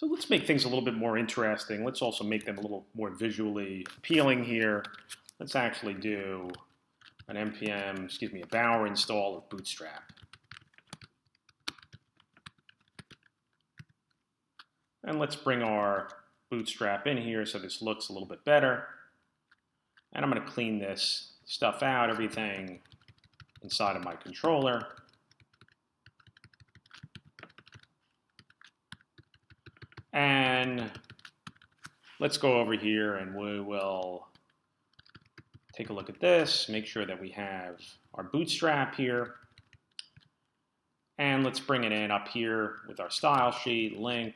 So let's make things a little bit more interesting. Let's also make them a little more visually appealing here. Let's actually do an npm, a bower install of Bootstrap. And let's bring our Bootstrap in here so this looks a little bit better. And I'm going to clean this stuff out, everything inside of my controller. And let's go over here and we will take a look at this, make sure that we have our Bootstrap here. And let's bring it in up here with our style sheet, link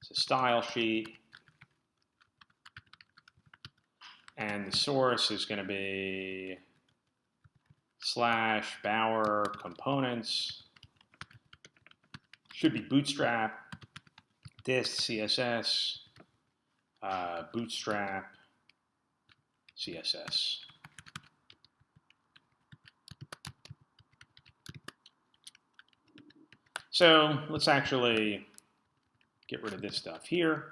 to style sheet. And the source is going to be /bower components. Should be Bootstrap, dist CSS, Bootstrap CSS. So let's actually get rid of this stuff here.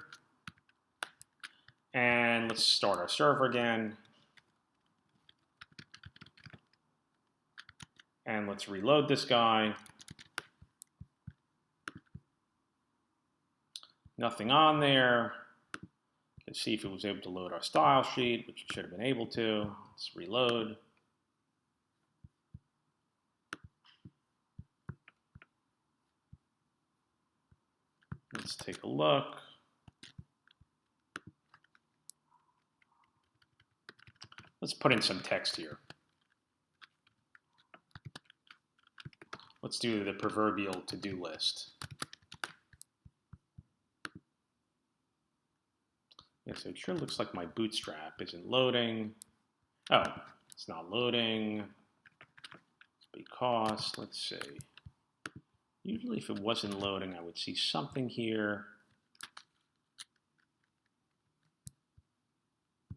And let's start our server again. And let's reload this guy. Nothing on there. Let's see if it was able to load our style sheet, which it should have been able to. Let's reload. Let's take a look. Let's put in some text here. Let's do the proverbial to-do list. Yeah, so it sure looks like my Bootstrap isn't loading. Oh, it's not loading because, let's see. Usually if it wasn't loading, I would see something here.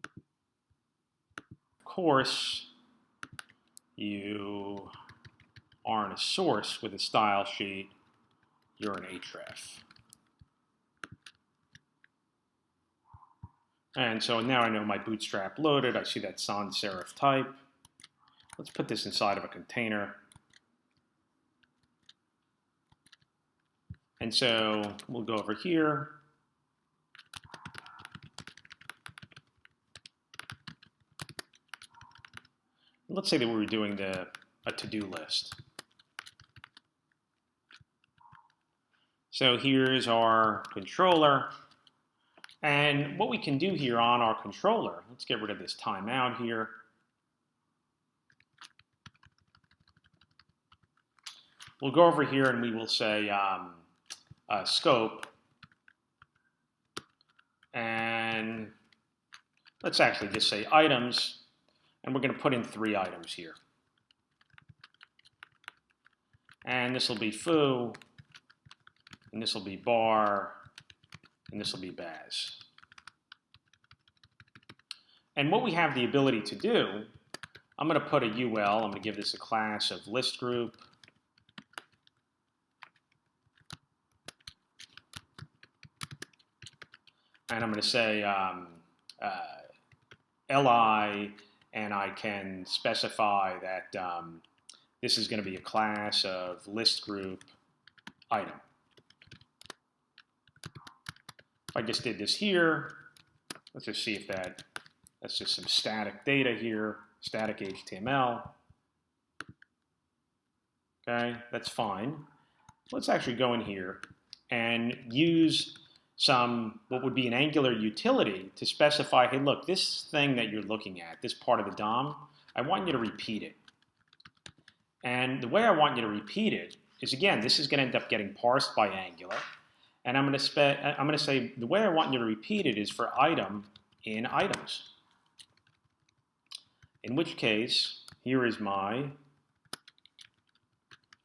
Of course, you aren't a source with a style sheet, you're an href. And so now I know my Bootstrap loaded. I see that sans serif type. Let's put this inside of a container. And so we'll go over here. Let's say that we were doing a to-do list. So here's our controller. And what we can do here on our controller, let's get rid of this timeout here. We'll go over here and we will say scope. And let's actually just say items. And we're going to put in 3 items here. And this will be foo, and this will be bar, and this will be baz. And what we have the ability to do, I'm going to put a UL, I'm going to give this a class of list group. And I'm going to say li, and I can specify that this is going to be a class of list group item. If I just did this here, let's just see if that's just some static data here, static HTML. Okay, that's fine. Let's actually go in here and use what would be an Angular utility to specify, hey, look, this thing that you're looking at, this part of the DOM, I want you to repeat it. And the way I want you to repeat it is, again, this is going to end up getting parsed by Angular. And I'm going to say the way I want you to repeat it is for item in items. In which case, here is my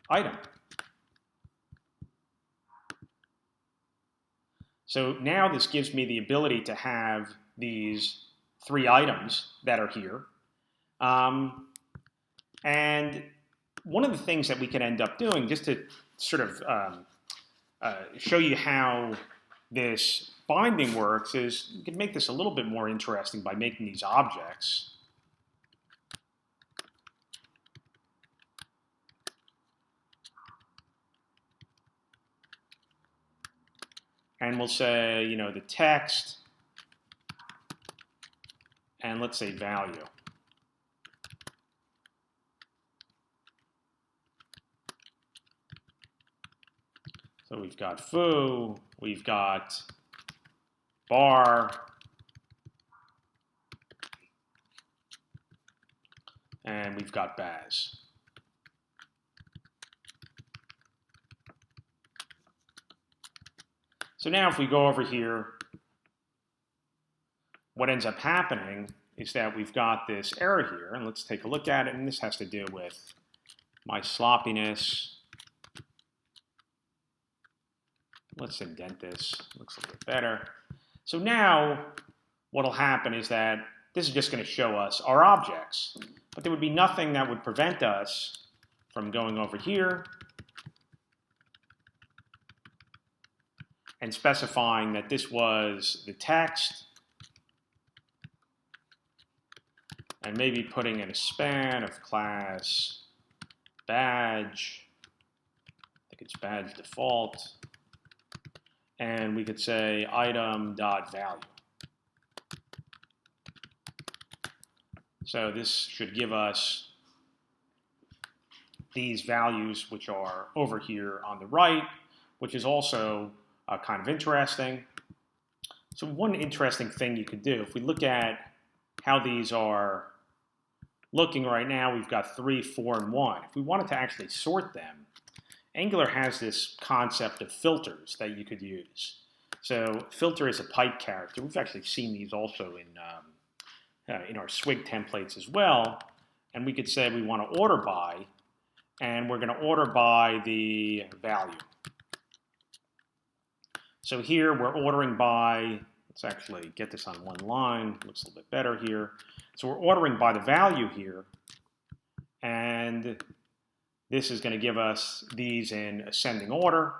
item. So now this gives me the ability to have these 3 items that are here. And one of the things that we could end up doing, just to sort of show you how this binding works is you can make this a little bit more interesting by making these objects. And we'll say, you know, the text, and let's say value. So we've got foo, we've got bar, and we've got baz. So now if we go over here, what ends up happening is that we've got this error here, and let's take a look at it, and this has to do with my sloppiness. Let's indent this, looks a little bit better. So now what'll happen is that this is just going to show us our objects, but there would be nothing that would prevent us from going over here and specifying that this was the text, and maybe putting in a span of class badge. I think it's badge default. And we could say item.value. So this should give us these values, which are over here on the right, which is also kind of interesting. So one interesting thing you could do, if we look at how these are looking right now, we've got 3, 4, and 1. If we wanted to actually sort them, Angular has this concept of filters that you could use. So filter is a pipe character. We've actually seen these also in our swig templates as well. And we could say we want to order by, and we're going to order by the value. So here we're ordering by, let's actually get this on one line. Looks a little bit better here. So we're ordering by the value here. And this is going to give us these in ascending order.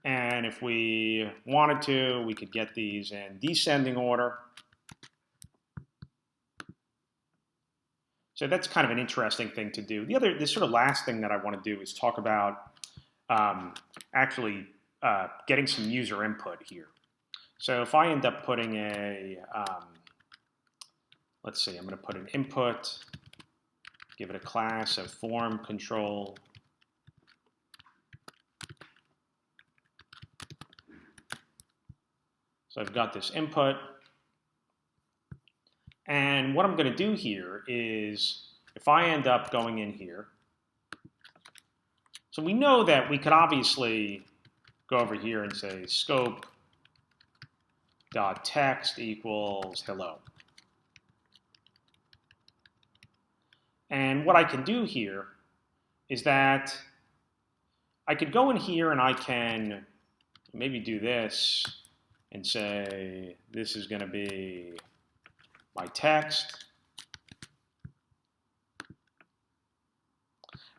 And if we wanted to, we could get these in descending order. So that's kind of an interesting thing to do. The sort of last thing that I want to do is talk about actually getting some user input here. So if I end up putting a, let's see, I'm going to put an input, give it a class of form control. So I've got this input. And what I'm going to do here is, if I end up going in here, so we know that we could obviously go over here and say scope.text equals hello. And what I can do here is that I could go in here and I can maybe do this and say this is going to be my text.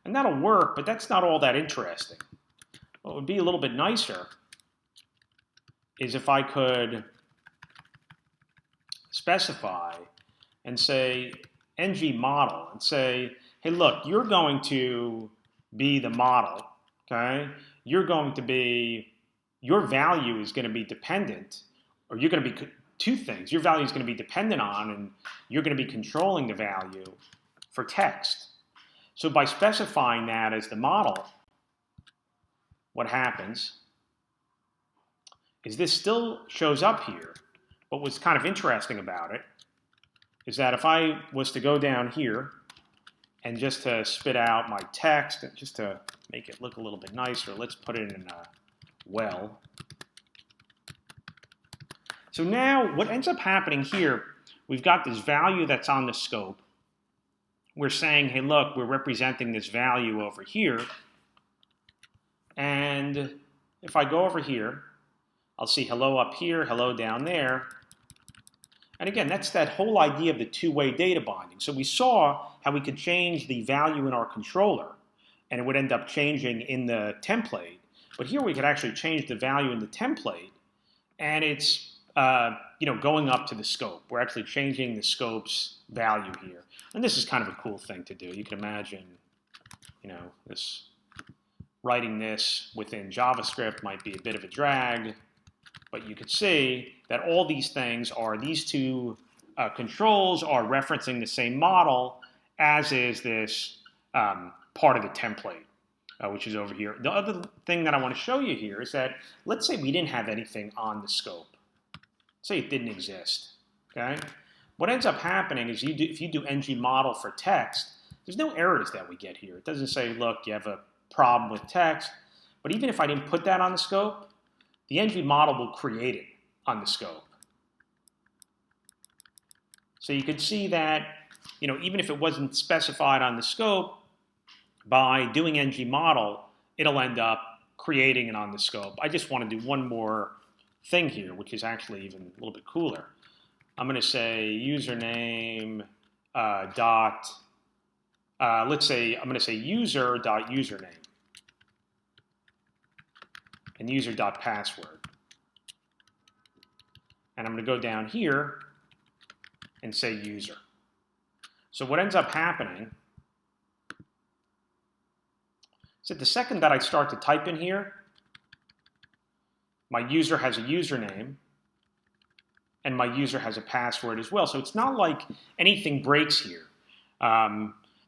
And that'll work, but that's not all that interesting. What would be a little bit nicer is if I could specify and say ng model and say, hey, look, you're going to be the model, okay? You're going to be, your value is going to be dependent, or you're going to be two things. Your value is going to be dependent on, and you're going to be controlling the value for text. So by specifying that as the model, what happens is this still shows up here, but what's kind of interesting about it is that if I was to go down here and just to spit out my text, just to make it look a little bit nicer, let's put it in a well. So now what ends up happening here, we've got this value that's on the scope. We're saying, hey, look, we're representing this value over here. And if I go over here, I'll see hello up here, hello down there. And again, that's that whole idea of the two-way data binding. So we saw how we could change the value in our controller, and it would end up changing in the template. But here we could actually change the value in the template, and it's going up to the scope. We're actually changing the scope's value here. And this is kind of a cool thing to do. You can imagine, writing this within JavaScript might be a bit of a drag, but you could see that all these things are, these two controls are referencing the same model as is this part of the template, which is over here. The other thing that I want to show you here is that, let's say we didn't have anything on the scope. Say it didn't exist, okay? What ends up happening is if you do ng model for text, there's no errors that we get here. It doesn't say, look, you have a problem with text. But even if I didn't put that on the scope, the ng model will create it on the scope. So you could see that, even if it wasn't specified on the scope, by doing ng model, it'll end up creating it on the scope. I just want to do one more thing here, which is actually even a little bit cooler. I'm going to say username let's say I'm going to say user.username and user.password. And I'm going to go down here and say user. So what ends up happening is that the second that I start to type in here, my user has a username and my user has a password as well. So it's not like anything breaks here.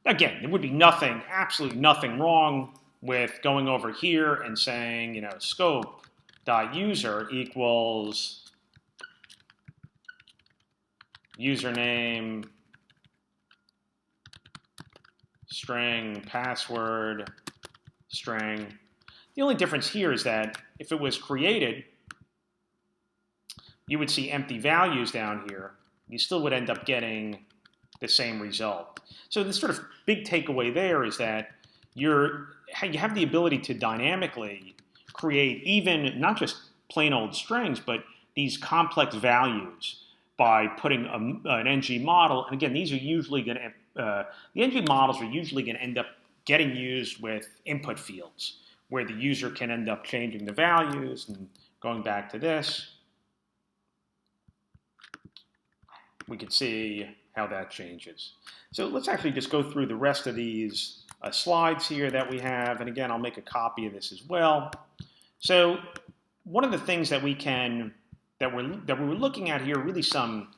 Again, there would be nothing, absolutely nothing wrong with going over here and saying, scope.user equals username, string, password, string. The only difference here is that if it was created, you would see empty values down here. You still would end up getting the same result. So the sort of big takeaway there is that you have the ability to dynamically create even not just plain old strings, but these complex values by putting an ng model. And again, these are usually going to, the ng models are usually going to end up getting used with input fields, where the user can end up changing the values. And going back to this, we can see how that changes. So let's actually just go through the rest of these slides here that we have. And again, I'll make a copy of this as well. So one of the things that we were looking at here, really some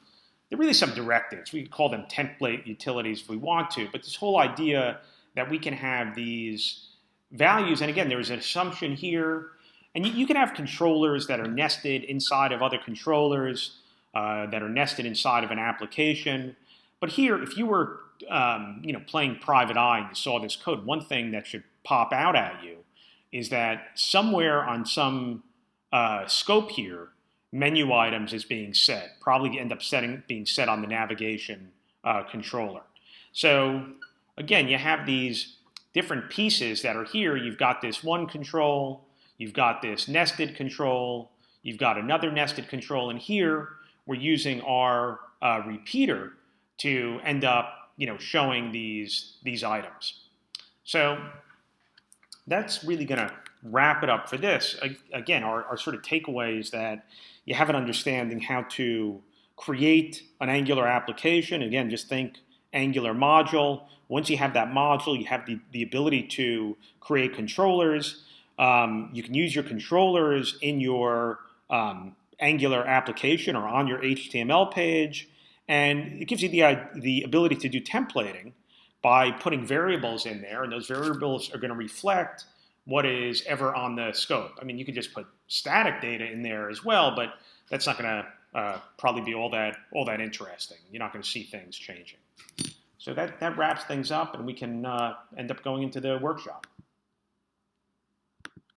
directives. We could call them template utilities if we want to, but this whole idea that we can have these values, and again, there's an assumption here, and you can have controllers that are nested inside of other controllers, that are nested inside of an application. But here, if you were playing private eye and you saw this code, one thing that should pop out at you is that somewhere on some scope here, menu items is being set, probably end up being set on the navigation controller. So again, you have these different pieces that are here. You've got this one control, you've got this nested control, you've got another nested control, and here we're using our repeater to end up showing these items. So that's really going to wrap it up for this. Again, our sort of takeaways that you have an understanding how to create an Angular application. Again, just think Angular module. Once you have that module, you have the ability to create controllers. You can use your controllers in your Angular application or on your HTML page. And it gives you the ability to do templating by putting variables in there, and those variables are going to reflect what is ever on the scope. I mean, you could just put static data in there as well, but that's not going to probably be all that interesting. You're not going to see things changing. So that wraps things up, and we can end up going into the workshop.